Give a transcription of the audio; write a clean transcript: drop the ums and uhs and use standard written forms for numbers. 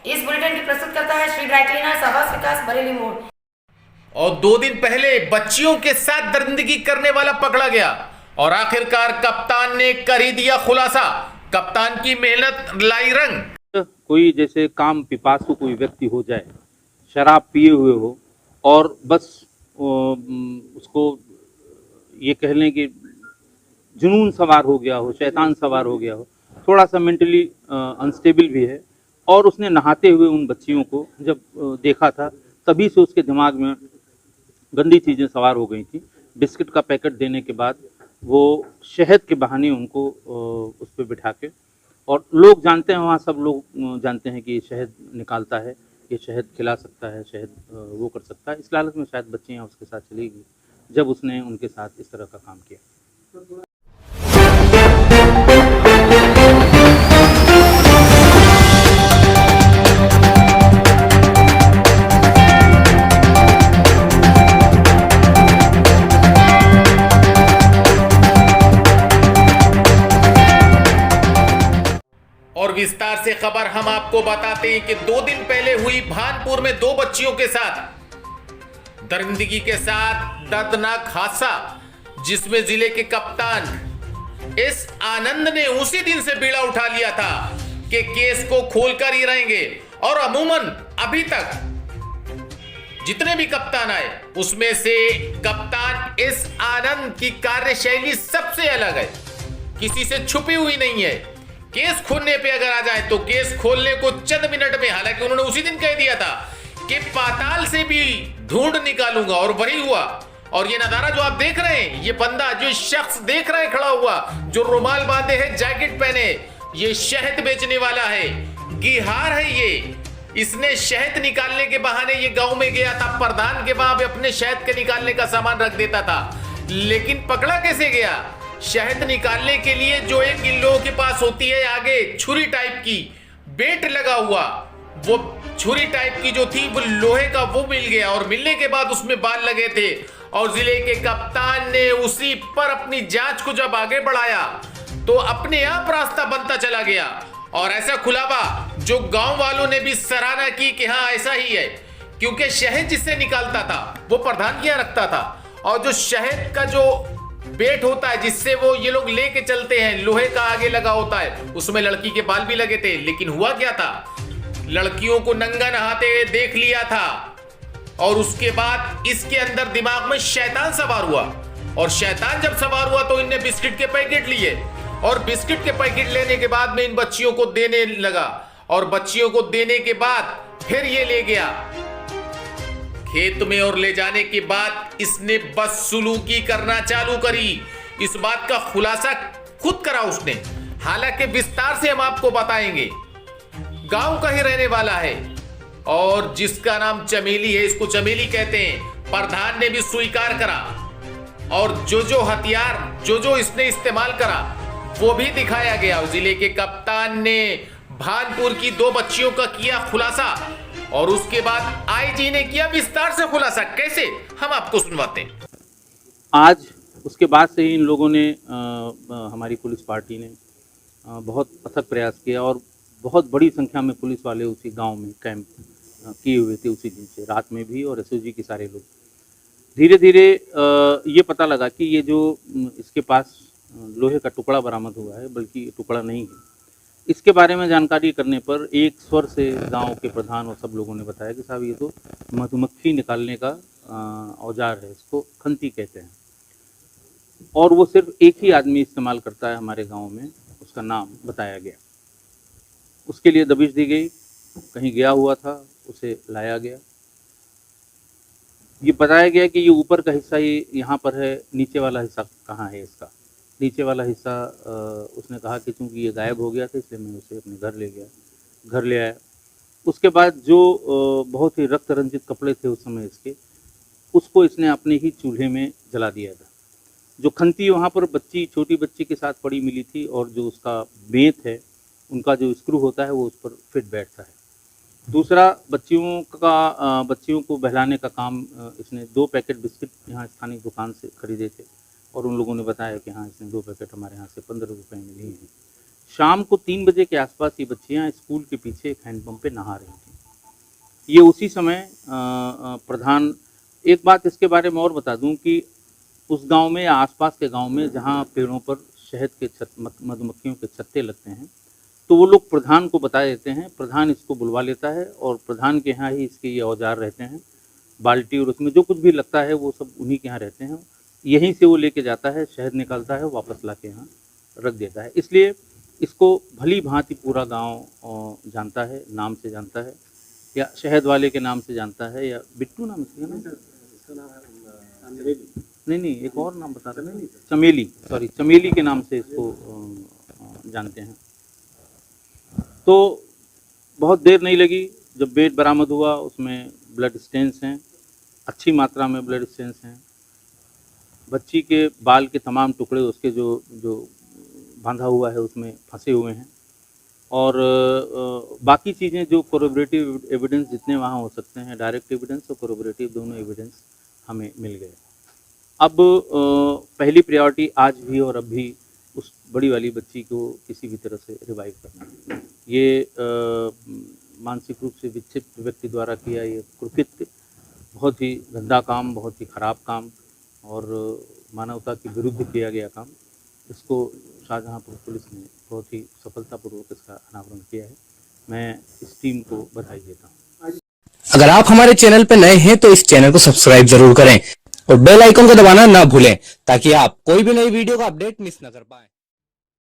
इस बुलेटिन की प्रस्तुत करता है श्री ड्राई क्लीनर्स आवास विकास बरेली मोड़। और 2 दिन पहले बच्चियों के साथ दरिंदगी करने वाला पकड़ा गया और आखिरकार कप्तान ने कर ही दिया खुलासा। कप्तान की मेहनत लाई रंग। कोई जैसे काम पिपासु कोई व्यक्ति हो जाए, शराब पिए हुए हो और बस उसको ये कह लें कि जुनून सवार हो गया हो, शैतान सवार हो गया हो, थोड़ा सा मेंटली अनस्टेबल भी है, और उसने नहाते हुए उन बच्चियों को जब देखा था तभी से उसके दिमाग में गंदी चीज़ें सवार हो गई थी। बिस्किट का पैकेट देने के बाद वो शहद के बहाने उनको उस पर बिठा के, और लोग जानते हैं, वहाँ सब लोग जानते हैं कि ये शहद निकालता है, ये शहद खिला सकता है, शहद वो कर सकता है। इस लालच में शायद बच्चियाँ उसके साथ चली गई जब उसने उनके साथ इस तरह का काम किया। और विस्तार से खबर हम आपको बताते हैं कि 2 दिन पहले हुई भानपुर में 2 बच्चियों के साथ दरिंदगी के साथ दर्दनाक हादसा, जिसमें जिले के कप्तान एस आनंद ने उसी दिन से बीड़ा उठा लिया था कि केस को खोलकर ही रहेंगे। और अमूमन अभी तक जितने भी कप्तान आए उसमें से कप्तान एस आनंद की कार्यशैली सबसे अलग है, किसी से छुपी हुई नहीं है। केस खोलने पे अगर आ जाए तो केस खोलने को चंद मिनट में, हालांकि उन्होंने उसी दिन कह दिया था कि पाताल से भी ढूंढ निकालूंगा, और वही हुआ। और ये नजारा जो आप देख रहे हैं, ये बंदा जो शख्स देख रहे हैं खड़ा हुआ, जो रुमाल बांधे है, जैकेट पहने, ये शहद बेचने वाला है, गिहार है ये। इसने शहद निकालने के बहाने ये गांव में गया था, प्रधान के वहां अपने शहद के निकालने का सामान रख देता था। लेकिन पकड़ा कैसे गया? शहद निकालने के लिए जो एक इन लोगों के पास होती है आगे छुरी टाइप की, बेट लगा हुआ, वो छुरी टाइप की जो थी वो लोहे का, वो मिल गया। और मिलने के बाद उसमें बाल लगे थे, और जिले के कप्तान ने उसी पर अपनी जांच को जब आगे बढ़ाया तो अपने आप रास्ता बनता चला गया। और ऐसा खुलावा जो गांव वालों ने भी सराहना की कि हाँ ऐसा ही है, क्योंकि शहद जिससे निकालता था वो प्रधान किया रखता था, और जो शहद का जो बेट होता है जिससे वो ये लोग लेके चलते हैं, लोहे का आगे लगा होता है, उसमें लड़की के बाल भी लगे थे। लेकिन हुआ क्या था, लड़कियों को नंगा नहाते देख लिया था, और उसके बाद इसके अंदर दिमाग में शैतान सवार हुआ। और शैतान जब सवार हुआ तो इनने बिस्किट के पैकेट लिए, और बिस्किट के पैकेट लेने के बाद में इन बच्चियों को देने लगा, और बच्चियों को देने के बाद फिर ये ले गया खेत में, और ले जाने के बाद इसने बदसलूकी करना चालू करी। इस बात का खुलासा खुद करा उसने, हालांकि विस्तार से हम आपको बताएंगे। गांव का ही रहने वाला है और जिसका नाम चमेली है, इसको चमेली कहते हैं। प्रधान ने भी स्वीकार करा, और जो हथियार जो इसने इस्तेमाल करा वो भी दिखाया गया। जिले के कप्तान ने भानपुर की 2 बच्चियों का किया खुलासा, और उसके बाद आईजी ने किया विस्तार से खुलासा। कैसे, हम आपको सुनवाते हैं। आज उसके बाद से ही इन लोगों ने हमारी पुलिस पार्टी ने बहुत अथक प्रयास किया, और बहुत बड़ी संख्या में पुलिस वाले उसी गांव में कैंप किए हुए थे उसी दिन से, रात में भी, और एसओजी के सारे लोग। धीरे धीरे ये पता लगा कि ये जो इसके पास लोहे का टुकड़ा बरामद हुआ है, बल्कि टुकड़ा नहीं है। इसके बारे में जानकारी करने पर एक स्वर से गांव के प्रधान और सब लोगों ने बताया कि साहब ये तो मधुमक्खी निकालने का औजार है, इसको खंती कहते हैं, और वो सिर्फ एक ही आदमी इस्तेमाल करता है हमारे गांव में, उसका नाम बताया गया। उसके लिए दबिश दी गई, कहीं गया हुआ था, उसे लाया गया। ये बताया गया कि ये ऊपर का हिस्सा ये यहाँ पर है, नीचे वाला हिस्सा कहाँ है इसका। नीचे वाला हिस्सा उसने कहा कि चूँकि ये गायब हो गया था इसलिए मैं उसे अपने घर ले आया। उसके बाद जो बहुत ही रक्त रंजित कपड़े थे उस समय इसके, उसको इसने अपने ही चूल्हे में जला दिया था। जो खंती वहाँ पर छोटी बच्ची के साथ पड़ी मिली थी, और जो उसका बेंत है, उनका जो स्क्रू होता है वो उस पर फिट बैठता है। दूसरा, बच्चियों को बहलाने का काम इसने 2 पैकेट बिस्किट यहाँ स्थानीय दुकान से खरीदे थे, और उन लोगों ने बताया कि हाँ इसने 2 पैकेट हमारे यहाँ से 15 रुपये में लिए हैं। शाम को 3 बजे के आसपास ये बच्चियां स्कूल के पीछे एक हैंडपंप पे नहा रही थी। ये उसी समय प्रधान, एक बात इसके बारे में और बता दूं कि उस गांव में या आसपास के गांव में जहां पेड़ों पर शहद के मधुमक्खियों के छत्ते लगते हैं, तो वो लोग प्रधान को बता देते हैं, प्रधान इसको बुलवा लेता है और प्रधान के यहाँ ही इसके ये औजार रहते हैं, बाल्टी और उसमें जो कुछ भी लगता है वो सब उन्हीं के यहाँ रहते हैं। यहीं से वो लेके जाता है, शहद निकालता है, वापस ला के यहाँ रख देता है। इसलिए इसको भली भांति पूरा गांव जानता है, नाम से जानता है, या शहद वाले के नाम से जानता है, या बिट्टू नाम इसका ना, नहीं एक और नाम बता रहे हैं, चमेली के नाम से इसको जानते हैं। तो बहुत देर नहीं लगी, जब बेड बरामद हुआ उसमें ब्लड स्टेन्स हैं, अच्छी मात्रा में ब्लड स्टेन्स हैं। बच्ची के बाल के तमाम टुकड़े उसके जो बांधा हुआ है उसमें फंसे हुए हैं, और बाकी चीज़ें जो कोरोबरेटिव एविडेंस जितने वहाँ हो सकते हैं, डायरेक्ट एविडेंस और कोरोबरेटिव दोनों एविडेंस हमें मिल गए। अब पहली प्रायोरिटी आज भी और अब भी उस बड़ी वाली बच्ची को किसी भी तरह से रिवाइव करना है। ये मानसिक रूप से विक्षिप्त व्यक्ति द्वारा किया ये कुकृत्य बहुत ही गंदा काम, बहुत ही खराब काम और मानवता के विरुद्ध किया गया काम, इसको शाहजहांपुर पुलिस ने बहुत ही सफलतापूर्वक इसका अनावरण किया है। मैं इस टीम को बधाई देता हूँ। अगर आप हमारे चैनल पर नए हैं तो इस चैनल को सब्सक्राइब जरूर करें और बेल आइकन को दबाना ना भूलें ताकि आप कोई भी नई वीडियो का अपडेट मिस न कर पाएं।